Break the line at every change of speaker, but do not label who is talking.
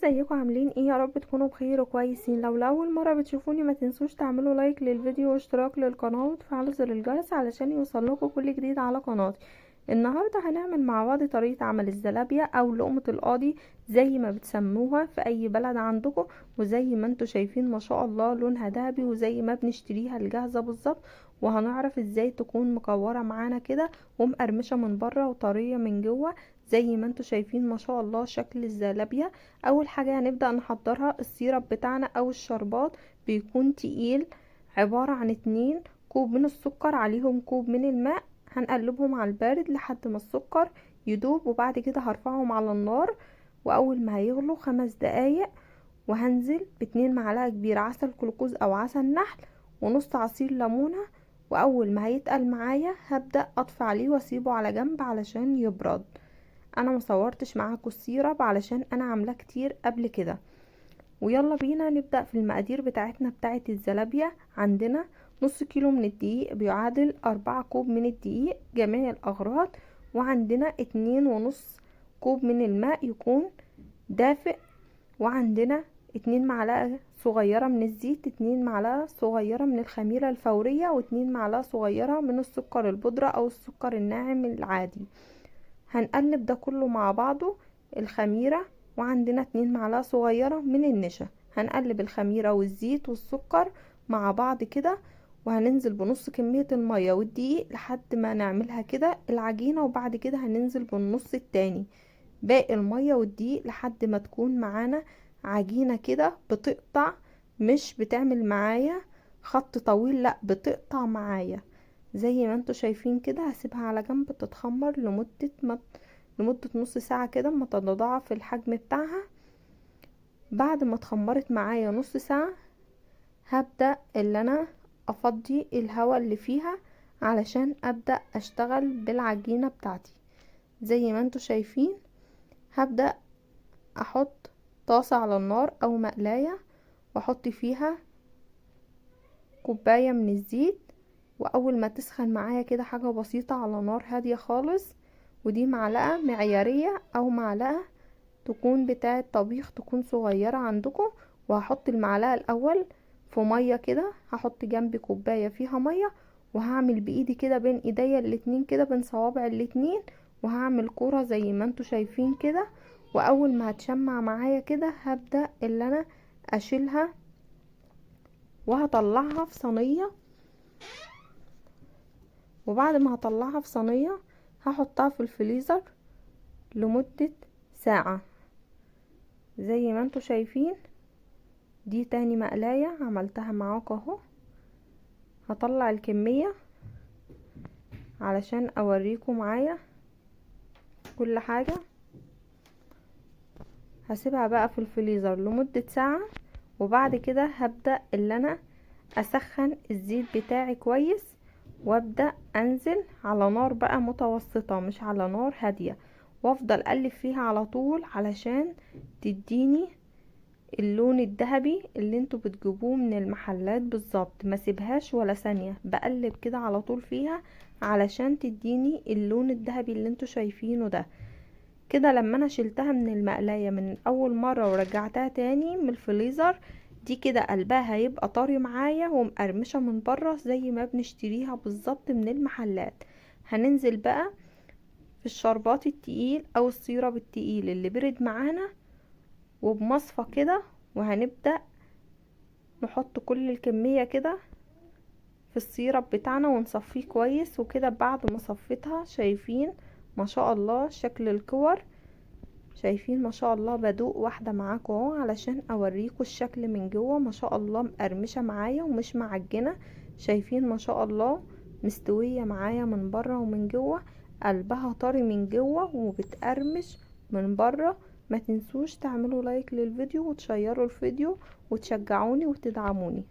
ازيكم عاملين ايه؟ يا رب تكونوا بخير وكويسين. لو لاول مره بتشوفوني ما تنسوش تعملوا لايك للفيديو واشتراك للقناه وتفعلوا زر الجرس علشان يوصلكوا كل جديد على قناتي. النهارده هنعمل مع بعض طريقه عمل الزلابيه او لقمه القاضي زي ما بتسموها في اي بلد عندكم، وزي ما انتوا شايفين ما شاء الله لونها ذهبي وزي ما بنشتريها الجاهزه بالظبط. وهنعرف ازاي تكون مكوره معانا كده ومقرمشه من بره وطريه من جوه زي ما انتوا شايفين ما شاء الله شكل الزلابيه. اول حاجة هنبدأ نحضرها السيرب بتاعنا او الشربات، بيكون تقيل، عبارة عن 2 كوب من السكر عليهم كوب من الماء. هنقلبهم على البارد لحد ما السكر يدوب، وبعد كده هرفعهم على النار واول ما هيغلوا 5 دقايق وهنزل ب2 معلقة كبيرة عسل جلوكوز او عسل نحل ونص عصير ليمونة. واول ما هيتقل معايا هبدأ اطفي عليه واسيبه على جنب علشان يبرد. انا مصورتش معاكم السيرب علشان انا عاملاه كتير قبل كده. ويلا بينا نبدأ في المقادير بتاعتنا بتاعت الزلابية. عندنا نص كيلو من الدقيق بيعادل 4 كوب من الدقيق جميع الأغراض، وعندنا 2.5 كوب من الماء يكون دافئ، وعندنا 2 معلقة صغيرة من الزيت، 2 معلقة صغيرة من الخميرة الفورية، و2 معلقة صغيرة من السكر البودرة أو السكر الناعم العادي. هنقلب ده كله مع بعضه الخميرة، وعندنا 2 معلقة صغيرة من النشا. هنقلب الخميرة والزيت والسكر مع بعض كده، وهننزل بنص كمية المية والدقيق لحد ما نعملها كده العجينة، وبعد كده هننزل بالنص التاني باقي المية والدقيق لحد ما تكون معانا عجينة كده بتقطع، مش بتعمل معايا خط طويل، لا بتقطع معايا زي ما انتوا شايفين كده. هسيبها على جنب تتخمر لمدة نص ساعة كده ما تتضاعف الحجم بتاعها. بعد ما اتخمرت معايا نص ساعة هبدأ اللي انا افضي الهواء اللي فيها علشان ابدأ اشتغل بالعجينة بتاعتي. زي ما انتوا شايفين هبدأ احط طاسة على النار او مقلاية واحط فيها كوباية من الزيت، واول ما تسخن معايا كده حاجة بسيطة على نار هادية خالص، ودي معلقة معيارية او معلقة تكون بتاعة طبيخ تكون صغيرة عندكم. وهحط المعلقة الاول في مية كده، هحط جنبي كوباية فيها مية، وهعمل بايدي كده بين ايديا الاتنين كده بين صوابع الاتنين، وهعمل كرة زي ما انتوا شايفين كده. واول ما هتشمع معايا كده هبدأ اللي انا اشيلها وهطلعها في صينية. وبعد ما هطلعها في صينية هحطها في الفريزر لمدة ساعة زي ما انتوا شايفين. دي تاني مقلاية عملتها معاكم اهو. هطلع الكمية علشان اوريكم معايا كل حاجة. هسيبها بقى في الفريزر لمدة ساعة، وبعد كده هبدأ اللي انا اسخن الزيت بتاعي كويس، وابدأ انزل على نار بقى متوسطة مش على نار هادية، وافضل اقلب فيها على طول علشان تديني اللون الذهبي اللي انتوا بتجيبوه من المحلات بالظبط. ما سيبهاش ولا ثانية، بقلب كده على طول فيها علشان تديني اللون الذهبي اللي انتوا شايفينه ده كده. لما انا شلتها من المقلاية من اول مرة ورجعتها تاني من الفريزر، دي كده قلبها هيبقى طري معايا ومقرمشة من بره زي ما بنشتريها بالظبط من المحلات. هننزل بقى في الشربات التقيل او السيرب التقيل اللي برد معانا وبمصفى كده، وهنبدأ نحط كل الكمية كده في السيرب بتاعنا ونصفيه كويس وكده. بعد ما صفيتها شايفين ما شاء الله شكل الكور، شايفين ما شاء الله. بدوق واحدة معاكم اهو علشان اوريكم الشكل من جوه. ما شاء الله مقرمشة معايا ومش معجنة، شايفين ما شاء الله مستوية معايا من بره ومن جوه، قلبها طري من جوه وبتقرمش من بره. ما تنسوش تعملوا لايك للفيديو وتشيروا الفيديو وتشجعوني وتدعموني.